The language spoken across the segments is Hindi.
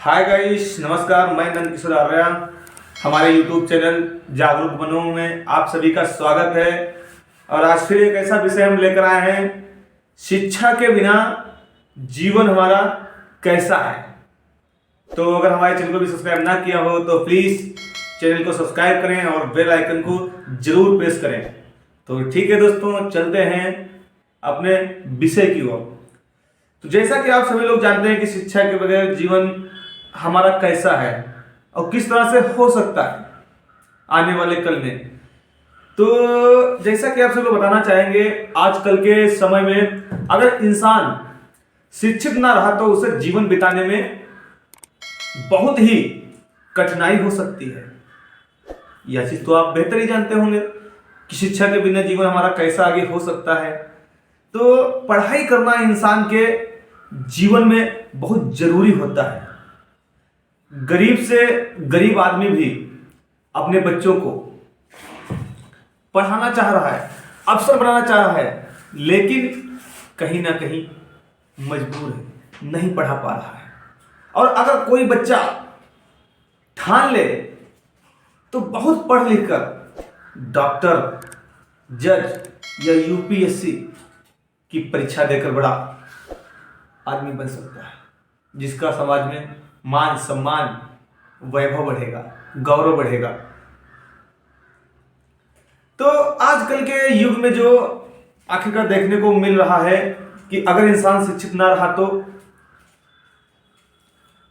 हाय गाइस, नमस्कार। मैं नंद किशोर आर्य, हमारे यूट्यूब चैनल जागरूक बनो में आप सभी का स्वागत है। और आज फिर एक ऐसा विषय हम लेकर आए हैं, शिक्षा के बिना जीवन हमारा कैसा है। तो अगर हमारे चैनल को भी सब्सक्राइब ना किया हो तो प्लीज़ चैनल को सब्सक्राइब करें और बेल आइकन को जरूर प्रेस करें। तो ठीक है दोस्तों, चलते हैं अपने विषय की ओर। तो जैसा कि आप सभी लोग जानते हैं कि शिक्षा के बगैर जीवन हमारा कैसा है और किस तरह से हो सकता है आने वाले कल में। तो जैसा कि आप सब लोग बताना चाहेंगे, आजकल के समय में अगर इंसान शिक्षित ना रहा तो उसे जीवन बिताने में बहुत ही कठिनाई हो सकती है। यह चीज तो आप बेहतर ही जानते होंगे कि शिक्षा के बिना जीवन हमारा कैसा आगे हो सकता है। तो पढ़ाई करना इंसान के जीवन में बहुत जरूरी होता है। गरीब से गरीब आदमी भी अपने बच्चों को पढ़ाना चाह रहा है, अफसर बनाना चाह रहा है, लेकिन कहीं ना कहीं मजबूर है, नहीं पढ़ा पा रहा है। और अगर कोई बच्चा ठान ले तो बहुत पढ़ लिख कर डॉक्टर, जज या यूपीएससी की परीक्षा देकर बड़ा आदमी बन सकता है, जिसका समाज में मान सम्मान, वैभव बढ़ेगा, गौरव बढ़ेगा। तो आजकल के युग में जो आखिरकार देखने को मिल रहा है कि अगर इंसान शिक्षित ना रहा तो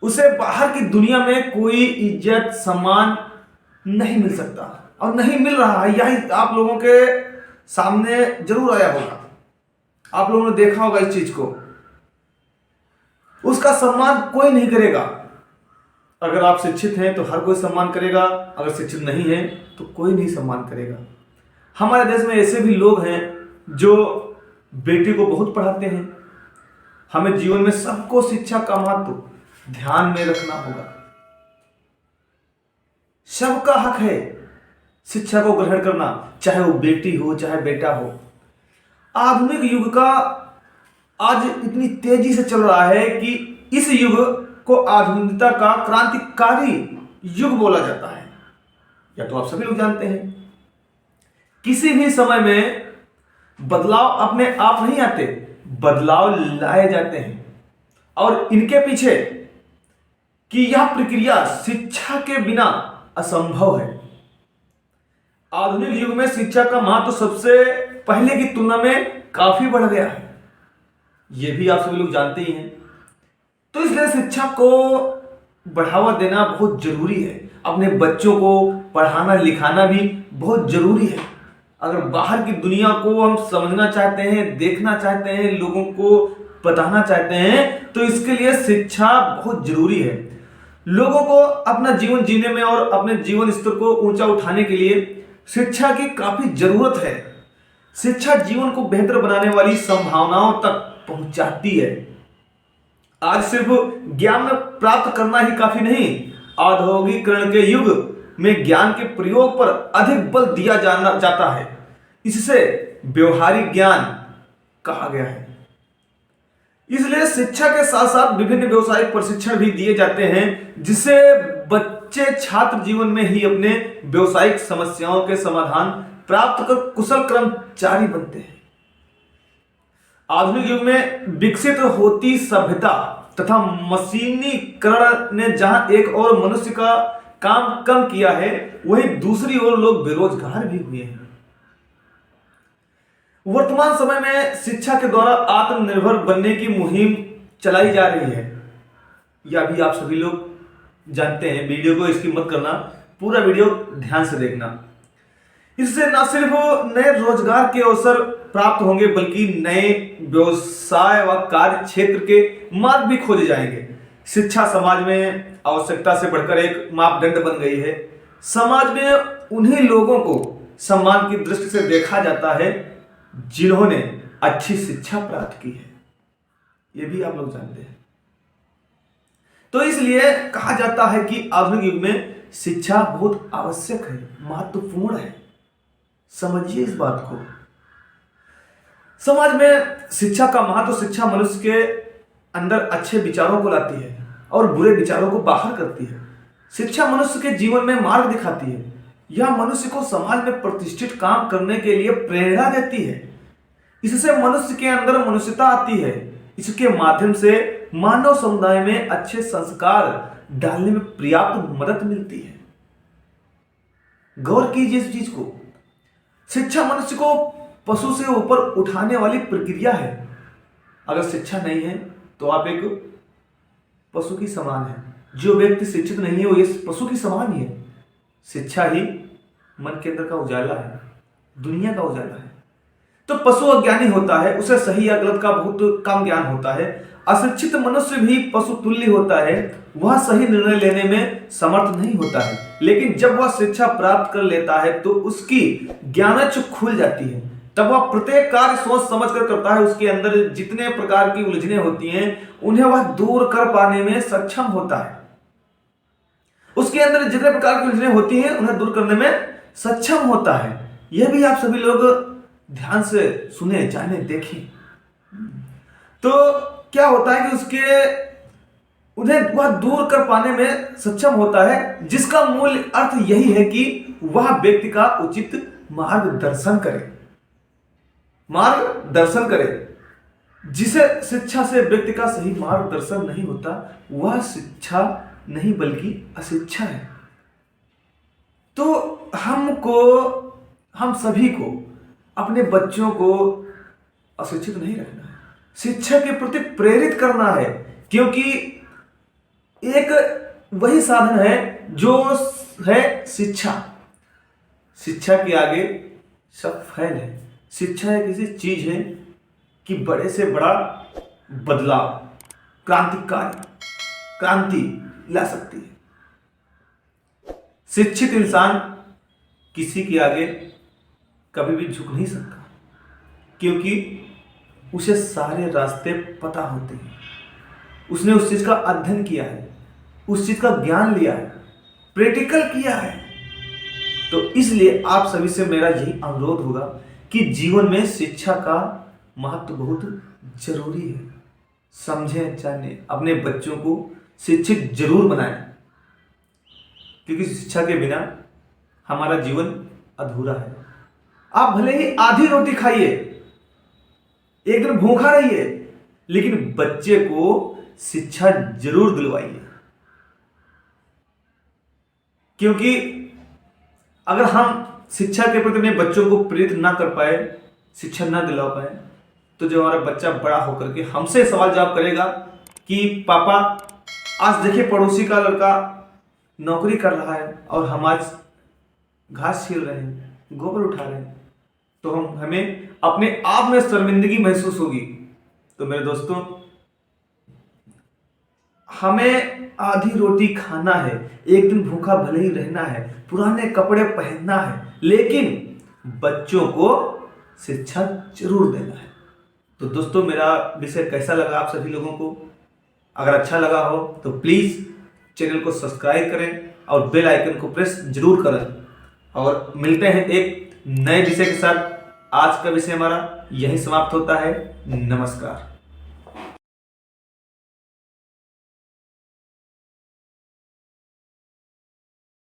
उसे बाहर की दुनिया में कोई इज्जत सम्मान नहीं मिल सकता, और नहीं मिल रहा है। यही आप लोगों के सामने जरूर आया होगा, आप लोगों ने देखा होगा इस चीज को। उसका सम्मान कोई नहीं करेगा। अगर आप शिक्षित हैं तो हर कोई सम्मान करेगा, अगर शिक्षित नहीं है तो कोई नहीं सम्मान करेगा। हमारे देश में ऐसे भी लोग हैं जो बेटी को बहुत पढ़ाते हैं। हमें जीवन में सबको शिक्षा का महत्व ध्यान में रखना होगा। सबका हक है शिक्षा को ग्रहण करना, चाहे वो बेटी हो चाहे बेटा हो। आधुनिक युग का आज इतनी तेजी से चल रहा है कि इस युग को आधुनिकता का क्रांतिकारी युग बोला जाता है, या तो आप सभी लोग जानते हैं। किसी भी समय में बदलाव अपने आप नहीं आते, बदलाव लाए जाते हैं, और इनके पीछे कि यह प्रक्रिया शिक्षा के बिना असंभव है। आधुनिक युग में शिक्षा का महत्व सबसे पहले की तुलना में काफी बढ़ गया है, यह भी आप सभी लोग जानते ही हैं। तो इसलिए शिक्षा को बढ़ावा देना बहुत जरूरी है। अपने बच्चों को पढ़ाना लिखाना भी बहुत जरूरी है। अगर बाहर की दुनिया को हम समझना चाहते हैं, देखना चाहते हैं, लोगों को बताना चाहते हैं, तो इसके लिए शिक्षा बहुत जरूरी है। लोगों को अपना जीवन जीने में और अपने जीवन स्तर को ऊंचा उठाने के लिए शिक्षा की काफी जरूरत है। शिक्षा जीवन को बेहतर बनाने वाली संभावनाओं तक पहुंचाती है। आज सिर्फ ज्ञान प्राप्त करना ही काफी नहीं, औद्योगिकरण के युग में ज्ञान के प्रयोग पर अधिक बल दिया जाता है। इससे व्यवहारिक ज्ञान कहा गया है। इसलिए शिक्षा के साथ साथ विभिन्न व्यवसायिक प्रशिक्षण भी दिए जाते हैं, जिससे बच्चे छात्र जीवन में ही अपने व्यवसायिक समस्याओं के समाधान प्राप्त कर कुशल कर्मचारी बनते हैं। आधुनिक युग में विकसित होती सभ्यता तथा मशीनीकरण ने जहां एक और मनुष्य का काम कम किया है, वहीं दूसरी ओर लोग बेरोजगार भी हुए हैं। वर्तमान समय में शिक्षा के द्वारा आत्मनिर्भर बनने की मुहिम चलाई जा रही है। यह भी आप सभी लोग जानते हैं। वीडियो को स्किप मत करना, पूरा वीडियो ध्यान से देखना। इससे न सिर्फ नए रोजगार के अवसर प्राप्त होंगे, बल्कि नए व्यवसाय व कार्य क्षेत्र के मार्ग भी खोजे जाएंगे। शिक्षा समाज में आवश्यकता से बढ़कर एक मापदंड बन गई है। समाज में उन्हीं लोगों को सम्मान की दृष्टि से देखा जाता है जिन्होंने अच्छी शिक्षा प्राप्त की है। यह भी आप लोग जानते हैं। तो इसलिए कहा जाता है कि आधुनिक युग में शिक्षा बहुत आवश्यक है, महत्वपूर्ण है। समझिए इस बात को। समाज में शिक्षा का महत्व, शिक्षा मनुष्य के अंदर अच्छे विचारों को लाती है, और बुरे विचारों को बाहर करती है। शिक्षा मनुष्य के जीवन में मार्ग दिखाती है। यह मनुष्य को समाज में प्रतिष्ठित काम करने के लिए प्रेरणा देती है। इससे मनुष्य के अंदर मनुष्यता आती है। इसके माध्यम से मानव समुदाय में अच्छे संस्कार डालने में पर्याप्त मदद मिलती है। गौर कीजिए इस चीज को। शिक्षा मनुष्य को पशु से ऊपर उठाने वाली प्रक्रिया है। अगर शिक्षा नहीं है तो आप एक पशु की समान है। जो व्यक्ति शिक्षित नहीं है वो इस पशु की समान ही है। शिक्षा ही मन के अंदर का उजाला है, दुनिया का उजाला है। तो पशु अज्ञानी होता है, उसे सही या गलत का बहुत कम ज्ञान होता है। अशिक्षित मनुष्य भी पशु तुल्य होता है, वह सही निर्णय लेने में समर्थ नहीं होता है। लेकिन जब वह शिक्षा प्राप्त कर लेता है तो उसकी ज्ञानचक्षु खुल जाती है। तब वह प्रत्येक कार्य सोच समझ कर करता है। उसके अंदर जितने प्रकार की उलझनें होती हैं उन्हें वह दूर कर पाने में सक्षम होता है। उसके अंदर जितने प्रकार की उलझनें होती हैं उन्हें दूर करने में सक्षम होता है। यह भी आप सभी लोग ध्यान से सुने, जाने, देखें। तो क्या होता है कि उन्हें वह दूर कर पाने में सक्षम होता है, जिसका मूल अर्थ यही है कि वह व्यक्ति का उचित मार्गदर्शन करे। जिसे शिक्षा से व्यक्ति का सही मार्गदर्शन नहीं होता वह शिक्षा नहीं बल्कि अशिक्षा है। तो हम सभी को अपने बच्चों को अशिक्षित नहीं रखना है, शिक्षा के प्रति प्रेरित करना है। क्योंकि एक वही साधन है जो है शिक्षा। शिक्षा के आगे सब फैल है। शिक्षा एक ऐसी चीज है कि बड़े से बड़ा बदलाव, क्रांति ला सकती है। शिक्षित इंसान किसी के आगे कभी भी झुक नहीं सकता, क्योंकि उसे सारे रास्ते पता होते हैं। उसने उस चीज का अध्ययन किया है, उस चीज का ज्ञान लिया है, प्रैक्टिकल किया है। तो इसलिए आप सभी से मेरा यही अनुरोध होगा कि जीवन में शिक्षा का महत्व बहुत जरूरी है। समझें, जानें, अपने बच्चों को शिक्षित जरूर बनाएं, क्योंकि शिक्षा के बिना हमारा जीवन अधूरा है। आप भले ही आधी रोटी खाइए, एक दिन भूखा रहिए, लेकिन बच्चे को शिक्षा जरूर दिलवाइए। क्योंकि अगर हम शिक्षा के प्रति अपने बच्चों को प्रेरित ना कर पाए, शिक्षा ना दिला पाए, तो जो हमारा बच्चा बड़ा होकर के हमसे सवाल जवाब करेगा कि पापा आज देखिए पड़ोसी का लड़का नौकरी कर रहा है और हम आज घास छील रहे हैं, गोबर उठा रहे हैं, तो हमें अपने आप में शर्मिंदगी महसूस होगी। तो मेरे दोस्तों, हमें आधी रोटी खाना है, एक दिन भूखा भले ही रहना है, पुराने कपड़े पहनना है, लेकिन बच्चों को शिक्षा जरूर देना है। तो दोस्तों, मेरा विषय कैसा लगा आप सभी लोगों को? अगर अच्छा लगा हो तो प्लीज चैनल को सब्सक्राइब करें और बेल आइकन को प्रेस जरूर करें। और मिलते हैं एक नए विषय के साथ। आज का विषय हमारा यही समाप्त होता है। नमस्कार।